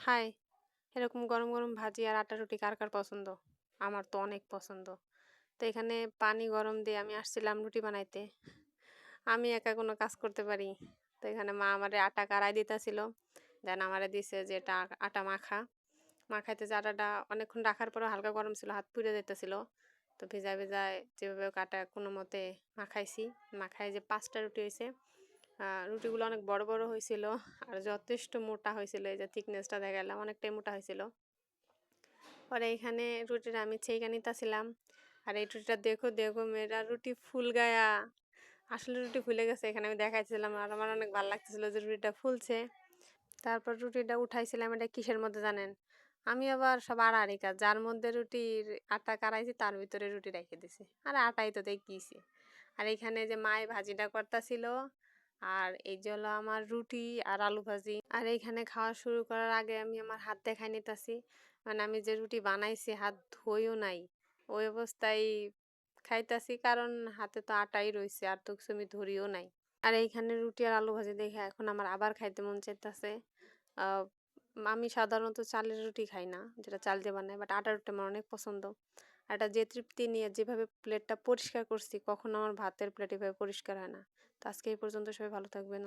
High! এরকম গরম, গরম ভাজি আর আটা রুটি কার, কার পছন্দ? আমার তো অনেক পছন্দ। তো এখানে পানি গরম দিয়ে আমি আসছিলাম রুটি বানাইতে। আমি একা কোনো কাজ করতে পারি। তো এখানে মা আমারে আটা কাড়াই দিতেছিল। দেন আমারে দিছে যে এটা আটা মাখা। মাখাইতে যে আটাটা অনেকক্ষণ রাখার পরেও হালকা গরম ছিল, হাত পুড়ে যাইতেছিল। তো ভিজায়, ভিজায় যেভাবে হোক আটা কোনোমতে মাখাইছি। মাখায় যে ৫ টা রুটি হইছে। রুটিগুলো অনেক বড়, বড় হইছিল আর যথেষ্ট মোটা হইছিল। এই যে থিকনেসটা দেখাইলাম অনেকটাই মোটা হইছিল। পরে এখানে রুটিটা আমি ছেইকা নিতেছিলাম। আর এই রুটিটা দেখো, দেখো মেয়েরা রুটি ফুল গায়া। আসলে রুটি ফুলে গেছে এখানে আমি দেখাইছিলাম আর আমার অনেক ভালো লাগতেছিল যে রুটিটা ফুলছে। তারপর রুটিটা উঠাইছিলাম এটা কিসের মধ্যে জানেন? আমি আবার সব আড়াআড়ি কাজ। যার মধ্যে রুটির আটা কাড়াইছি তার ভিতরে রুটি রাইখে দিছি। আরে আটাই তো দেখিছি। আর এখানে যে মায়ে ভাজিটা করতাছিল আর এই যে হলো আমার রুটি আর আলু ভাজি। আর এইখানে খাওয়া শুরু করার আগে আমি আমার হাত দেখাই নিতাছি। মানে আমি যে রুটি বানাইছি হাত ধুইও নাই। ওই অবস্থায় খাইতাছি কারণ হাতে তো আটাই রইছে আর তো কিছু আমি ধরিও নাই। আর এইখানে রুটি আর আলু ভাজি দেখে এখন আমার আবার খাইতে মন চাইতেছে। আমি সাধারণত চালের রুটি খাই না, যেটা চাল দিয়ে বানায়, বাট আটার রুটি আমার অনেক পছন্দ। আর এটা যে তৃপ্তি নিয়ে যেভাবে প্লেটটা পরিষ্কার করছি, কখনো আমার ভাতের প্লেট এভাবে পরিষ্কার হয় না। তো আজকে এই পর্যন্ত, সবাই ভালো থাকবেন।